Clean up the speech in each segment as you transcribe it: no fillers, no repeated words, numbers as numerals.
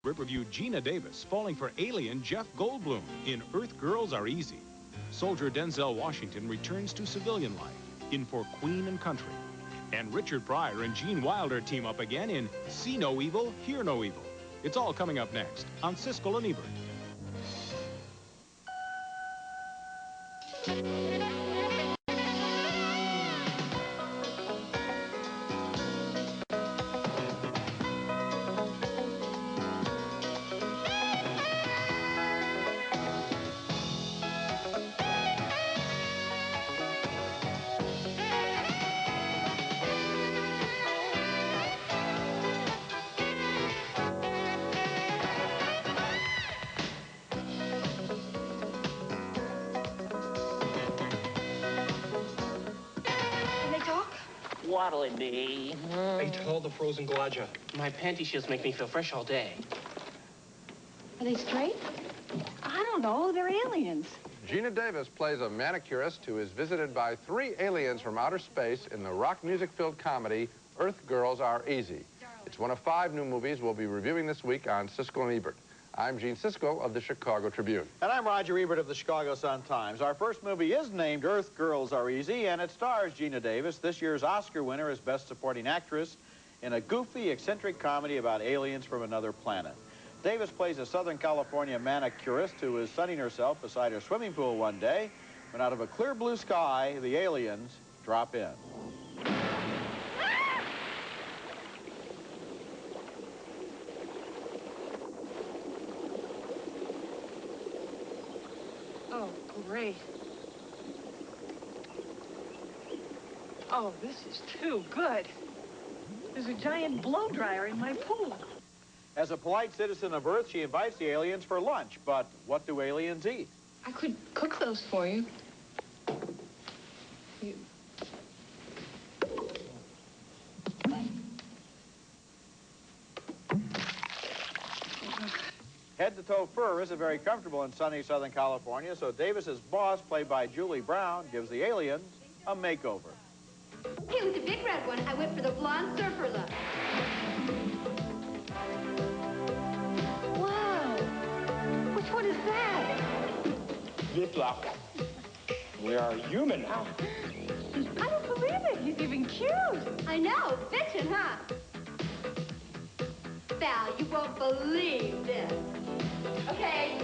Review Gina Davis falling for alien Jeff Goldblum in Earth Girls Are Easy. Soldier Denzel Washington returns to civilian life in For Queen and Country. And Richard Pryor and Gene Wilder team up again in See No Evil, Hear No Evil. It's all coming up next on Siskel and Ebert. What'll it be? Ate all the frozen guaja. My panty shoes make me feel fresh all day. Are they straight? I don't know. They're aliens. Gina Davis plays a manicurist who is visited by 3 aliens from outer space in the rock music-filled comedy Earth Girls Are Easy. It's one of 5 new movies we'll be reviewing this week on Siskel and Ebert. I'm Gene Siskel of the Chicago Tribune. And I'm Roger Ebert of the Chicago Sun-Times. Our first movie is named Earth Girls Are Easy, and it stars Gina Davis, this year's Oscar winner as Best Supporting Actress, in a goofy, eccentric comedy about aliens from another planet. Davis plays a Southern California manicurist who is sunning herself beside her swimming pool one day when out of a clear blue sky, the aliens drop in. Oh, great. Oh, this is too good. There's a giant blow dryer in my pool. As a polite citizen of Earth, she invites the aliens for lunch. But what do aliens eat? I could cook those for you. Head-to-toe fur isn't very comfortable in sunny Southern California, so Davis's boss, played by Julie Brown, gives the aliens a makeover. He was a big red one. I went for the blonde surfer look. Wow. Which one is that? Good luck. We are human now. I don't believe it. He's even cute. I know. Bitchin', huh? Val, you won't believe this. Okay.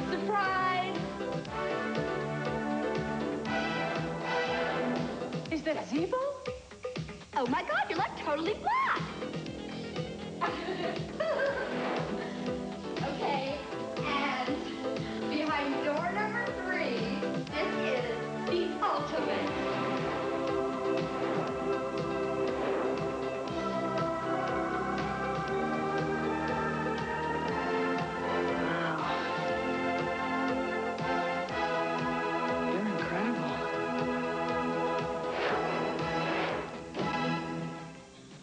Surprise! Is that Zebo? Oh my God, you're like totally black. Okay, and behind door number 3, this is the ultimate.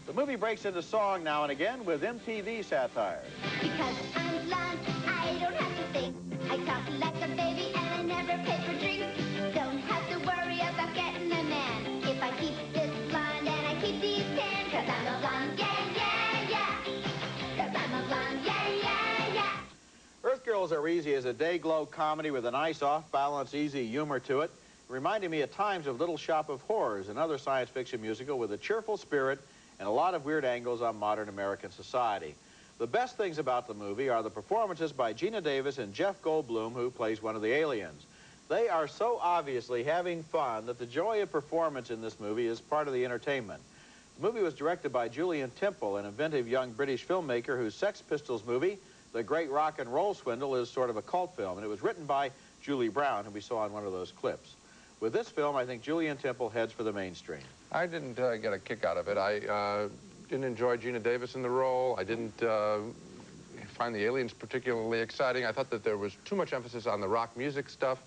The movie breaks into song now and again with MTV satire. Because I'm blonde, I don't have to think. I talk like a baby and I never pay for drinks. Don't have to worry about getting a man. If I keep this blonde and I keep these tan. Cause I'm a blonde, yeah, yeah, yeah. Cause I'm a blonde, yeah, yeah, yeah. Earth Girls Are Easy is a day-glow comedy with a nice off-balance, easy humor to it. Reminding me at times of Little Shop of Horrors, another science fiction musical with a cheerful spirit and a lot of weird angles on modern American society. The best things about the movie are the performances by Gina Davis and Jeff Goldblum, who plays one of the aliens. They are so obviously having fun that the joy of performance in this movie is part of the entertainment. The movie was directed by Julian Temple, an inventive young British filmmaker whose Sex Pistols movie, The Great Rock and Roll Swindle, is sort of a cult film, and it was written by Julie Brown, who we saw in one of those clips. With this film, I think Julian Temple heads for the mainstream. I didn't get a kick out of it. I didn't enjoy Gina Davis in the role. I didn't find the aliens particularly exciting. I thought that there was too much emphasis on the rock music stuff,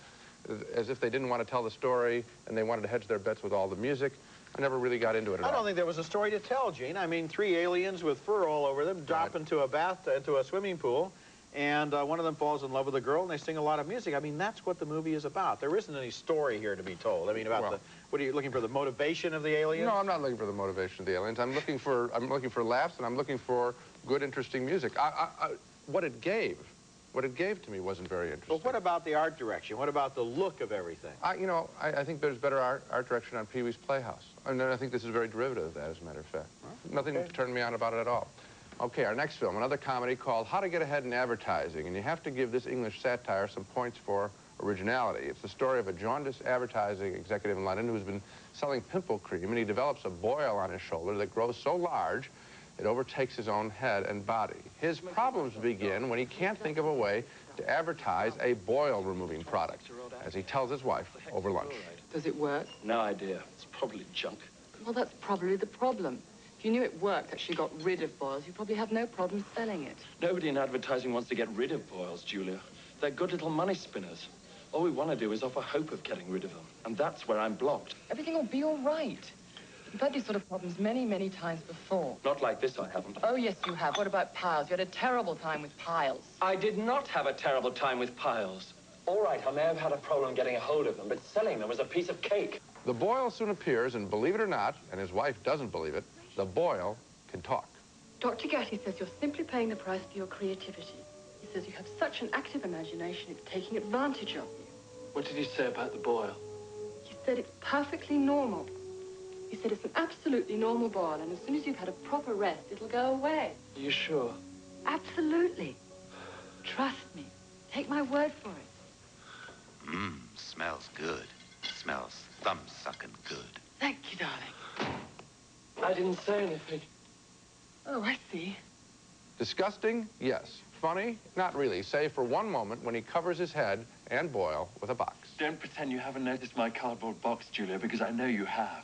as if they didn't want to tell the story and they wanted to hedge their bets with all the music. I never really got into it at all. I don't think there was a story to tell, Gene. I mean, 3 aliens with fur all over them drop into a swimming pool, and one of them falls in love with a girl, and they sing a lot of music. I mean, that's what the movie is about. There isn't any story here to be told. I mean, about what are you looking for, the motivation of the aliens? No, I'm not looking for the motivation of the aliens. I'm looking for laughs, and I'm looking for good, interesting music. What it gave to me wasn't very interesting. But what about the art direction? What about the look of everything? You know, I think there's better art direction on Pee-wee's Playhouse. And I think this is very derivative of that, as a matter of fact. Nothing turned me on about it at all. Okay, our next film, another comedy called How to Get Ahead in Advertising. And you have to give this English satire some points for originality. It's the story of a jaundiced advertising executive in London who's been selling pimple cream, and he develops a boil on his shoulder that grows so large it overtakes his own head and body. His problems begin when he can't think of a way to advertise a boil-removing product, as he tells his wife over lunch. Does it work? No idea. It's probably junk. Well, that's probably the problem. If you knew it worked, actually got rid of boils, you'd probably have no problem selling it. Nobody in advertising wants to get rid of boils, Julia. They're good little money spinners. All we want to do is offer hope of getting rid of them. And that's where I'm blocked. Everything will be all right. You've had these sort of problems many, many times before. Not like this, I haven't. Oh, yes, you have. What about piles? You had a terrible time with piles. I did not have a terrible time with piles. All right, I may have had a problem getting a hold of them, but selling them was a piece of cake. The boil soon appears, and believe it or not, and his wife doesn't believe it, the boil can talk. Dr. Gatty says you're simply paying the price for your creativity. He says you have such an active imagination, it's taking advantage of you. What did he say about the boil? He said it's perfectly normal. He said it's an absolutely normal boil, and as soon as you've had a proper rest, it'll go away. Are you sure? Absolutely. Trust me. Take my word for it. Smells good. Smells thumb-sucking good. Thank you, darling. I didn't say anything. Oh, I see. Disgusting? Yes. Funny? Not really, save for one moment when he covers his head and boil with a box. Don't pretend you haven't noticed my cardboard box, Julia, because I know you have.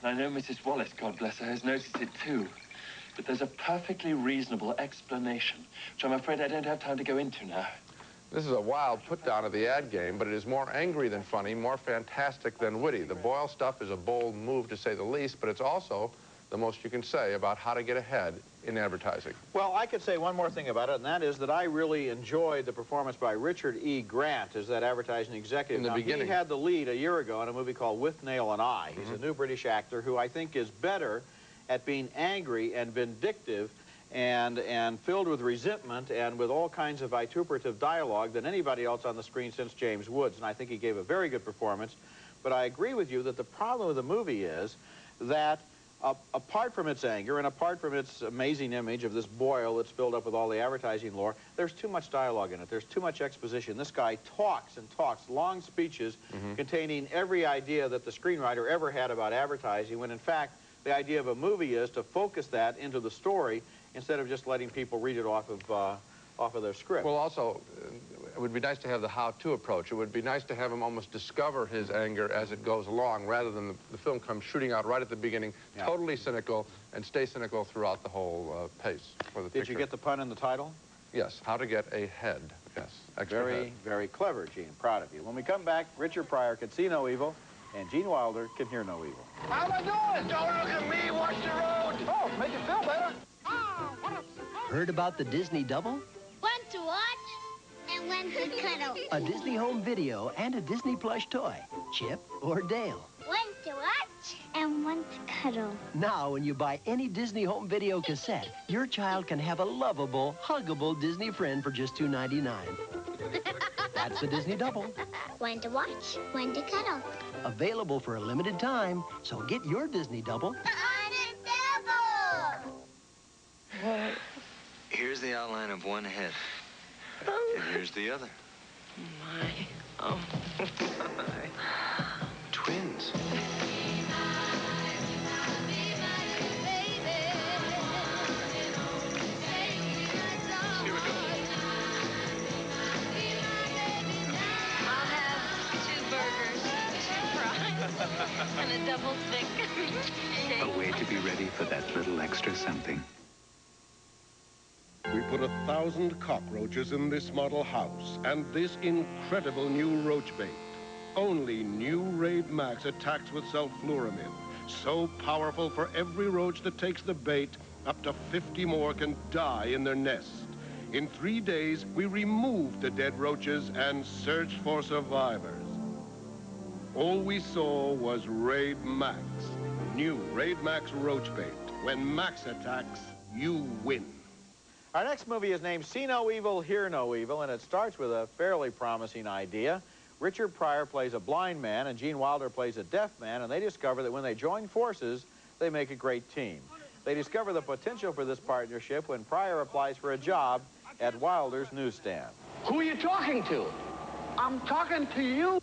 And I know Mrs. Wallace, God bless her, has noticed it too. But there's a perfectly reasonable explanation, which I'm afraid I don't have time to go into now. This is a wild put-down of the ad game, but it is more angry than funny, more fantastic than witty. The boil stuff is a bold move, to say the least, but it's also the most you can say about how to get ahead in advertising. Well, I could say one more thing about it, and that is that I really enjoyed the performance by Richard E. Grant as that advertising executive. In the beginning. He had the lead a year ago in a movie called With Nail and I. He's a new British actor who I think is better at being angry and vindictive and filled with resentment and with all kinds of vituperative dialogue than anybody else on the screen since James Woods, and I think he gave a very good performance. But I agree with you that the problem with the movie is that apart from its anger and apart from its amazing image of this boil that's filled up with all the advertising lore, there's too much dialogue in it. There's too much exposition. This guy talks and talks, long speeches containing every idea that the screenwriter ever had about advertising, when in fact the idea of a movie is to focus that into the story instead of just letting people read it off of their script. Well, also, it would be nice to have the how-to approach. It would be nice to have him almost discover his anger as it goes along, rather than the film come shooting out right at the beginning, totally cynical, and stay cynical throughout the whole pace for the picture. Did you get the pun in the title? Yes, How to Get a Head. Yes, extra head. Very clever, Gene. Proud of you. When we come back, Richard Pryor can see no evil, and Gene Wilder can hear no evil. How am I doing? Don't look at me. Watch the road. Oh, make it feel better. Heard about the Disney Double? One to watch and one to cuddle. A Disney home video and a Disney plush toy. Chip or Dale. One to watch and one to cuddle. Now, when you buy any Disney home video cassette, your child can have a lovable, huggable Disney friend for just $2.99. That's the Disney Double. One to watch, one to cuddle. Available for a limited time, so get your Disney Double. On a double! Here's the outline of one head. And here's the other. My. Oh. Twins. And a double thick. A way to be ready for that little extra something. We put 1,000 cockroaches in this model house and this incredible new roach bait. Only new Raid Max attacks with sulfluramine. So powerful, for every roach that takes the bait, up to 50 more can die in their nest. In 3 days, we removed the dead roaches and searched for survivors. All we saw was Raid Max. New Raid Max roach bait. When Max attacks, you win. Our next movie is named See No Evil, Hear No Evil, and it starts with a fairly promising idea. Richard Pryor plays a blind man, and Gene Wilder plays a deaf man, and they discover that when they join forces, they make a great team. They discover the potential for this partnership when Pryor applies for a job at Wilder's newsstand. Who are you talking to? I'm talking to you.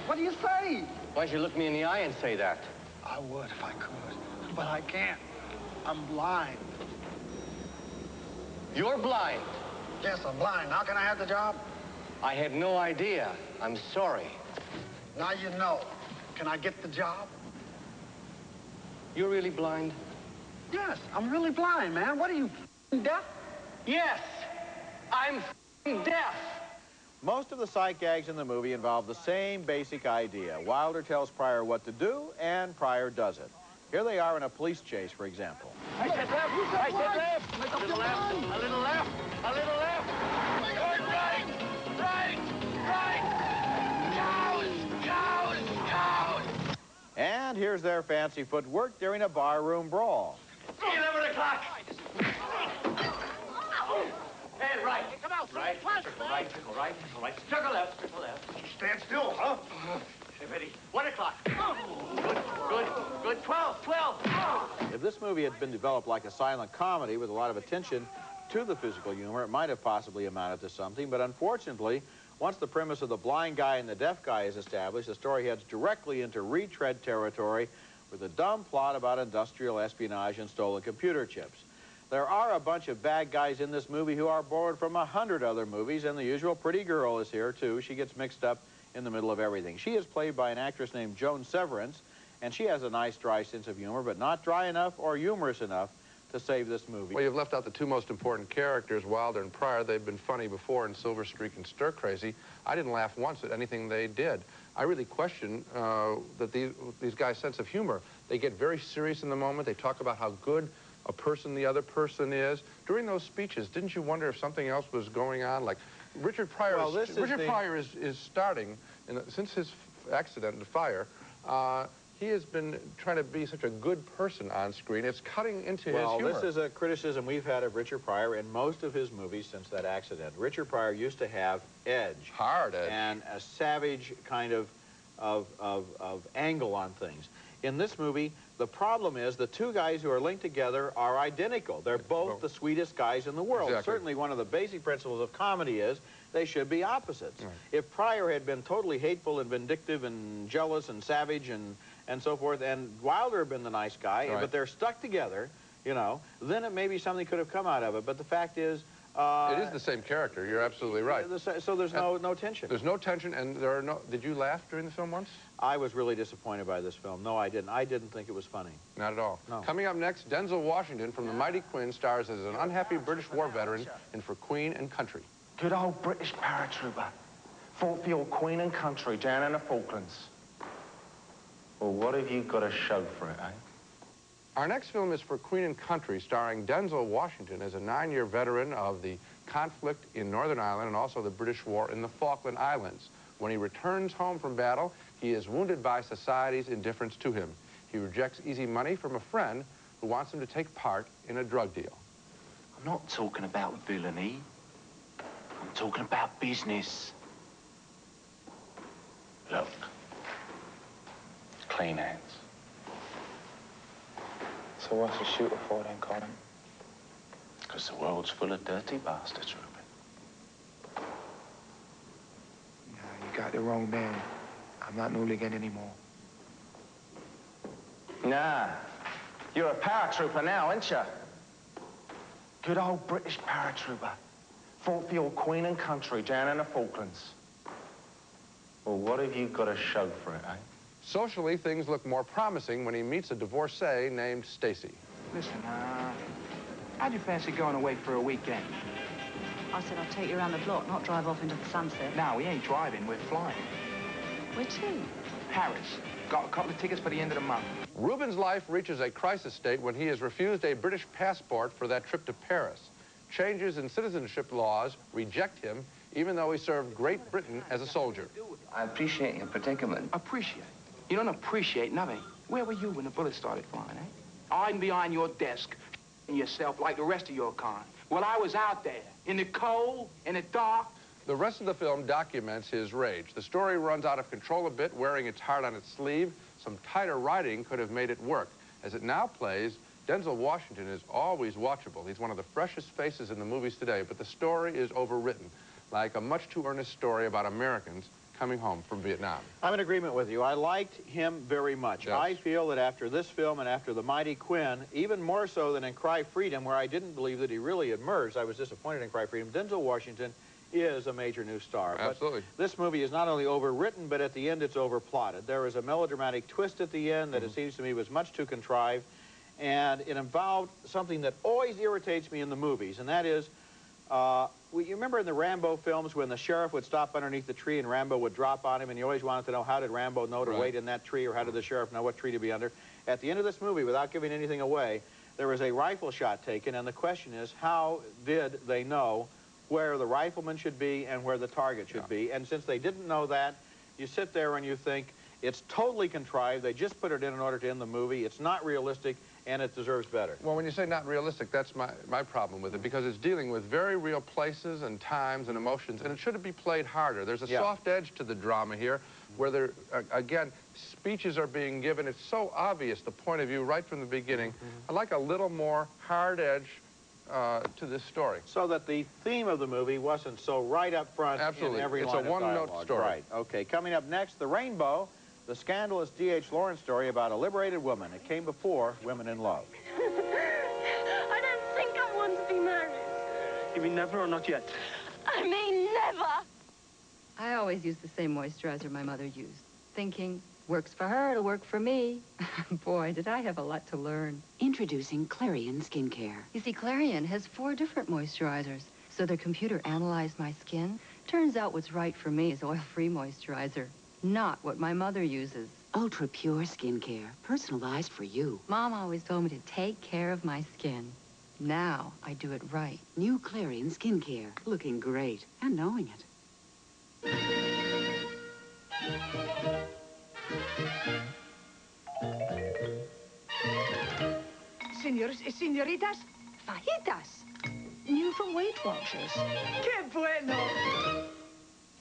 What do you say? Why don't you look me in the eye and say that? I would if I could, but I can't. I'm blind. You're blind. Yes, I'm blind. How can I have the job? I had no idea. I'm sorry. Now you know. Can I get the job? You're really blind? Yes, I'm really blind, man. What are you, deaf? Yes, I'm deaf. Most of the sight gags in the movie involve the same basic idea. Wilder tells Pryor what to do, and Pryor does it. Here they are in a police chase, for example. I said left. I said left. A little left. A little left. A little left. Going right. Right. Right. Cows. Cows. Cows. And here's their fancy footwork during a barroom brawl. 11 o'clock. Hey, right. Come out. Right. Circle right. Circle right. Circle right. Circle left. Circle left. Stand still, huh? Hey, ready? 1 o'clock. Good. Good. Good. 12. 12. If this movie had been developed like a silent comedy with a lot of attention to the physical humor, it might have possibly amounted to something, but unfortunately, once the premise of the blind guy and the deaf guy is established, the story heads directly into retread territory with a dumb plot about industrial espionage and stolen computer chips. There are a bunch of bad guys in this movie who are borrowed from 100 other movies, and the usual pretty girl is here, too. She gets mixed up in the middle of everything. She is played by an actress named Joan Severance, and she has a nice, dry sense of humor, but not dry enough or humorous enough to save this movie. Well, you've left out the two most important characters, Wilder and Pryor. They've been funny before in Silver Streak and Stir Crazy. I didn't laugh once at anything they did. I really question that these guys' sense of humor. They get very serious in the moment. They talk about how good a person the other person is. During those speeches, didn't you wonder if something else was going on? Like, Richard Pryor, Pryor is starting, since his accident and fire, he has been trying to be such a good person on screen. It's cutting into his humor. Well, this is a criticism we've had of Richard Pryor in most of his movies since that accident. Richard Pryor used to have edge. Hard edge. And a savage kind of angle on things. In this movie, the problem is the two guys who are linked together are identical. They're both the sweetest guys in the world. Exactly. Certainly one of the basic principles of comedy is they should be opposites. Right. If Pryor had been totally hateful and vindictive and jealous and savage and so forth, and Wilder had been the nice guy, right, but they're stuck together, you know, then maybe something could have come out of it. But the fact is... it is the same character. You're absolutely right. So there's no tension. There's no tension, and there are no... Did you laugh during the film once? I was really disappointed by this film. No, I didn't. I didn't think it was funny. Not at all. No. Coming up next, Denzel Washington from The Mighty Quinn stars as an unhappy British war veteran in For Queen and Country. Good old British paratrooper. Fought for your Queen and Country down in the Falklands. Well, what have you got to show for it, eh? Our next film is For Queen and Country, starring Denzel Washington as a 9-year veteran of the conflict in Northern Ireland and also the British War in the Falkland Islands. When he returns home from battle, he is wounded by society's indifference to him. He rejects easy money from a friend who wants him to take part in a drug deal. I'm not talking about villainy. I'm talking about business. Look. Clean hands. So what's the shooter for then, Colin? Because the world's full of dirty bastards, Reuben. Nah, you got the wrong man. I'm not no hooligan anymore. Nah. You're a paratrooper now, ain't you? Good old British paratrooper. Fought for your Queen and Country down in the Falklands. Well, what have you got to show for it, eh? Socially, things look more promising when he meets a divorcee named Stacy. Listen, how'd you fancy going away for a weekend? I said I'd take you around the block, not drive off into the sunset. No, we ain't driving, we're flying. Where to? Paris. Got a couple of tickets for the end of the month. Reuben's life reaches a crisis state when he is refused a British passport for that trip to Paris. Changes in citizenship laws reject him, even though he served Great Britain as a soldier. I appreciate your predicament. Appreciate? You don't appreciate nothing. Where were you when the bullets started flying, eh? I'm behind your desk, yourself like the rest of your kind. Well, I was out there, in the cold, in the dark. The rest of the film documents his rage. The story runs out of control a bit, wearing its heart on its sleeve. Some tighter writing could have made it work. As it now plays, Denzel Washington is always watchable. He's one of the freshest faces in the movies today, but the story is overwritten, like a much too earnest story about Americans coming home from Vietnam. I'm in agreement with you. I liked him very much. Yes. I feel that after this film and after The Mighty Quinn, even more so than in Cry Freedom, where I didn't believe that he really emerged, I was disappointed in Cry Freedom, Denzel Washington is a major new star. Absolutely. But this movie is not only overwritten, but at the end it's overplotted. There is a melodramatic twist at the end that it seems to me was much too contrived, and it involved something that always irritates me in the movies, and that is, you remember in the Rambo films when the sheriff would stop underneath the tree and Rambo would drop on him, and you always wanted to know, how did Rambo know to wait in that tree, or how did the sheriff know what tree to be under? At the end of this movie, without giving anything away, there was a rifle shot taken, and the question is, how did they know where the rifleman should be and where the target should be? And since they didn't know that, you sit there and you think, it's totally contrived. They just put it in order to end the movie. It's not realistic, and it deserves better. Well, when you say not realistic, that's my problem with it, because it's dealing with very real places and times and emotions, and it should be played harder. There's a soft edge to the drama here, where there, again, speeches are being given. It's so obvious, the point of view right from the beginning. I'd like a little more hard edge to this story. So that the theme of the movie wasn't so right up front in every line of dialogue. It's a one-note story. Right. Okay, coming up next, The Rainbow, the scandalous D.H. Lawrence story about a liberated woman. It came before Women in Love. I don't think I want to be married. You mean never or not yet? I mean never. I always use the same moisturizer my mother used, thinking, works for her, it'll work for me. Boy, did I have a lot to learn. Introducing Clarion Skincare. You see, Clarion has 4 different moisturizers, so their computer analyzed my skin. Turns out what's right for me is oil-free moisturizer, not what my mother uses. Ultra pure skincare, personalized for you. Mom always told me to take care of my skin. Now I do it right. New Clarion Skincare, looking great and knowing it. Senors y senoritas, fajitas. New from Weight Watchers. Que bueno!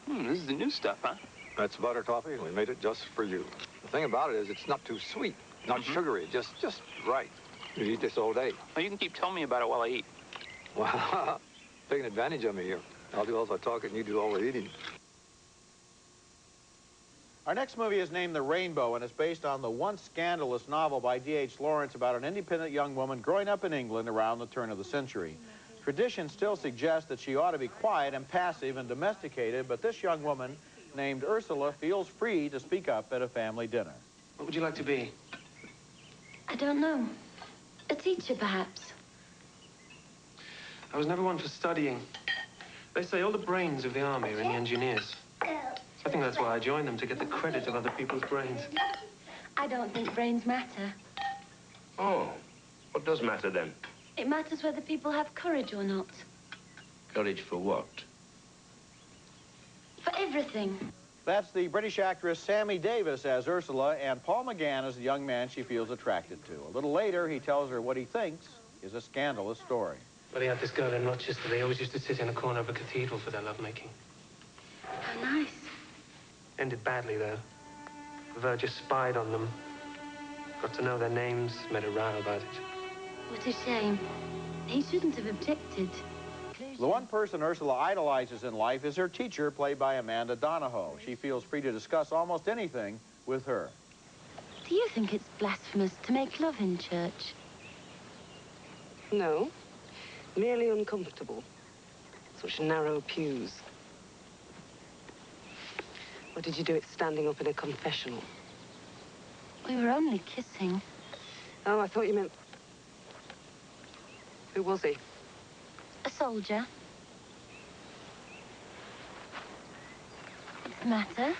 This is the new stuff, huh? That's butter coffee, and we made it just for you. The thing about it is it's not too sweet, not sugary, just right. You eat this all day. Well, you can keep telling me about it while I eat. Wow, taking advantage of me here. I'll do all the talking, and you do all the eating. Our next movie is named The Rainbow, and it's based on the once scandalous novel by D.H. Lawrence about an independent young woman growing up in England around the turn of the century. Tradition still suggests that she ought to be quiet and passive and domesticated, but this young woman, named Ursula, feels free to speak up at a family dinner. What would you like to be? I don't know. A teacher, perhaps. I was never one for studying. They say all the brains of the army are in the engineers. I think that's why I joined them, to get the credit of other people's brains. I don't think brains matter. Oh, what does matter then? It matters whether people have courage or not. Courage for what? For everything. That's the British actress Sammy Davis as Ursula, and Paul McGann as the young man she feels attracted to. A little later, he tells her what he thinks is a scandalous story. Well, he had this girl in Rochester. They always used to sit in a corner of a cathedral for their lovemaking. How nice. Ended badly, though. The verger spied on them. Got to know their names, made a row about it. What a shame. He shouldn't have objected. The one person Ursula idolizes in life is her teacher, played by Amanda Donahoe. She feels free to discuss almost anything with her. Do you think it's blasphemous to make love in church? No. Merely uncomfortable. Such narrow pews. Or did you do it standing up in a confessional? We were only kissing. Oh, I thought you meant... Who was he? A soldier. What's the matter?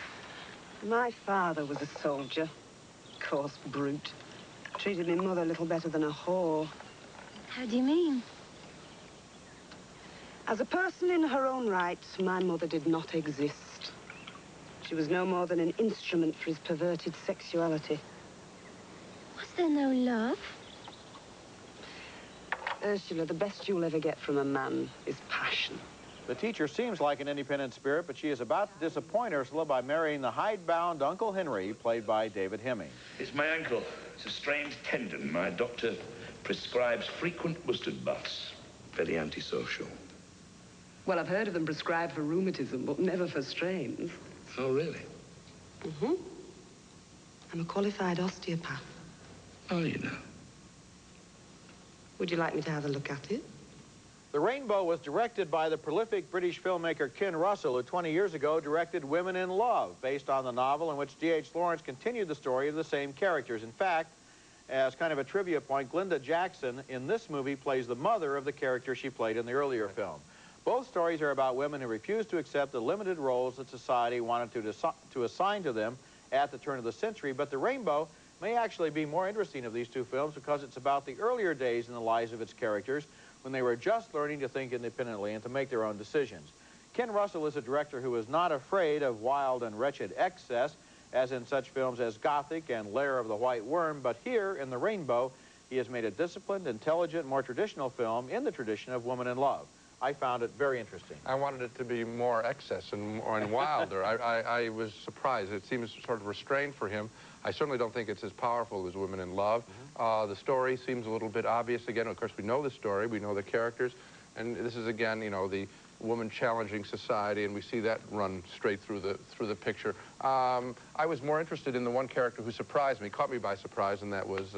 My father was a soldier. Coarse brute. Treated me mother little better than a whore. How do you mean? As a person in her own right, my mother did not exist. She was no more than an instrument for his perverted sexuality. Was there no love? Ursula, the best you'll ever get from a man is passion. The teacher seems like an independent spirit, but she is about to disappoint Ursula by marrying the hidebound Uncle Henry, played by David Hemming. It's my ankle. It's a strained tendon. My doctor prescribes frequent mustard baths. Very antisocial. Well, I've heard of them prescribed for rheumatism, but never for strains. Oh, really? Mm-hmm. I'm a qualified osteopath. Oh, you know. Would you like me to have a look at it? The Rainbow was directed by the prolific British filmmaker Ken Russell, who 20 years ago directed Women in Love, based on the novel in which D.H. Lawrence continued the story of the same characters. In fact, as kind of a trivia point, Glenda Jackson in this movie plays the mother of the character she played in the earlier film. Both stories are about women who refused to accept the limited roles that society wanted to assign to them at the turn of the century, but The Rainbow may actually be more interesting of these two films because it's about the earlier days in the lives of its characters when they were just learning to think independently and to make their own decisions. Ken Russell is a director who is not afraid of wild and wretched excess, as in such films as Gothic and Lair of the White Worm, but here in The Rainbow, he has made a disciplined, intelligent, more traditional film in the tradition of Woman in Love. I found it very interesting. I wanted it to be more excess and wilder. I was surprised. It seems sort of restrained for him. I certainly don't think it's as powerful as Women in Love. The story seems a little bit obvious. Again, of course, we know the story. We know the characters. And this is, again, you know, the woman challenging society, and we see that run straight through the picture. I was more interested in the one character who surprised me, caught me by surprise, and that was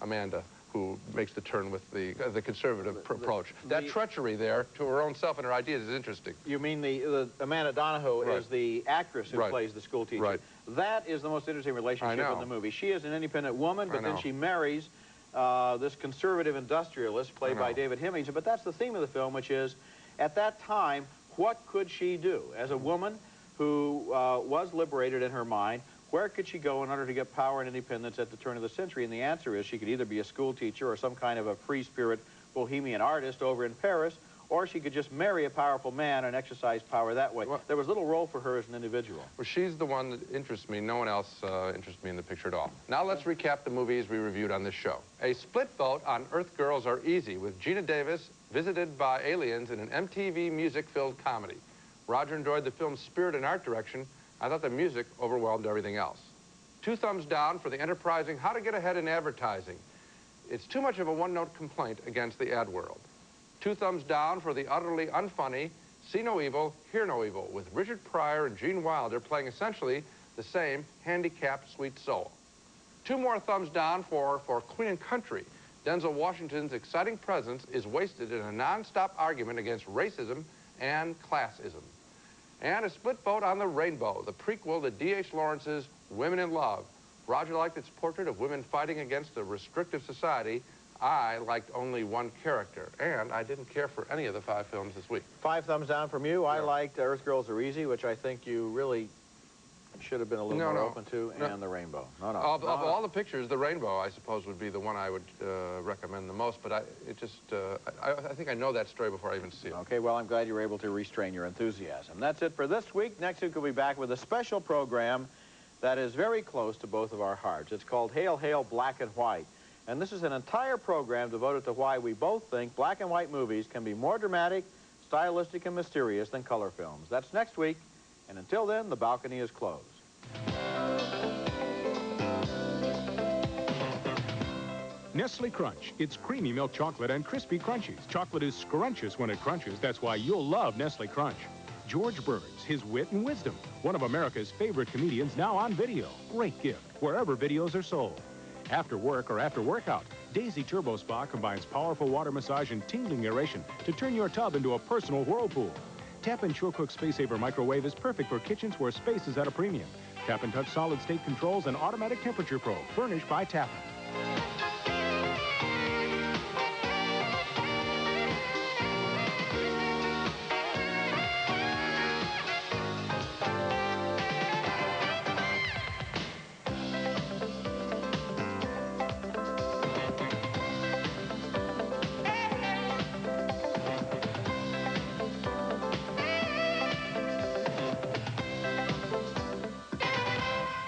Amanda, who makes the turn with the conservative approach. That treachery there to her own self and her ideas is interesting. You mean the Amanda Donohoe Right. is the actress who Right. plays the school teacher. Right. That is the most interesting relationship in the movie. She is an independent woman, but then she marries this conservative industrialist played by David Hemming. But that's the theme of the film, which is, at that time, what could she do? As a woman who was liberated in her mind, where could she go in order to get power and independence at the turn of the century? And the answer is she could either be a school teacher or some kind of a free spirit bohemian artist over in Paris, or she could just marry a powerful man and exercise power that way. There was little role for her as an individual. Well, she's the one that interests me. No one else interests me in the picture at all. Now let's recap the movies we reviewed on this show. A split vote on Earth Girls Are Easy, with Gina Davis visited by aliens in an MTV music-filled comedy. Roger enjoyed the film's spirit and art direction. I thought the music overwhelmed everything else. 2 thumbs down for the enterprising How to Get Ahead in Advertising. It's too much of a one-note complaint against the ad world. 2 thumbs down for the utterly unfunny See No Evil, Hear No Evil, with Richard Pryor and Gene Wilder playing essentially the same handicapped sweet soul. 2 more thumbs down for Queen and Country. Denzel Washington's exciting presence is wasted in a non-stop argument against racism and classism. And a split vote on The Rainbow, the prequel to D.H. Lawrence's Women in Love. Roger liked its portrait of women fighting against a restrictive society. I liked only one character, and I didn't care for any of the 5 films this week. 5 thumbs down from you. I liked Earth Girls Are Easy, which I think you really should have been a little more open to, and The Rainbow. Of all the pictures, The Rainbow, I suppose, would be the one I would recommend the most, but I think I know that story before I even see it. Okay, well, I'm glad you were able to restrain your enthusiasm. That's it for this week. Next week, we'll be back with a special program that is very close to both of our hearts. It's called Hail, Hail, Black and White. And this is an entire program devoted to why we both think black and white movies can be more dramatic, stylistic, and mysterious than color films. That's next week. And until then, the balcony is closed. Nestle Crunch. It's creamy milk chocolate and crispy crunchies. Chocolate is scrumptious when it crunches. That's why you'll love Nestle Crunch. George Burns, his wit and wisdom. One of America's favorite comedians, now on video. Great gift, wherever videos are sold. After work or after workout, Daisy Turbo Spa combines powerful water massage and tingling aeration to turn your tub into a personal whirlpool. Tap-in SureCook Space Saver Microwave is perfect for kitchens where space is at a premium. Tap and Touch Solid State Controls and Automatic Temperature Probe, furnished by Tappan.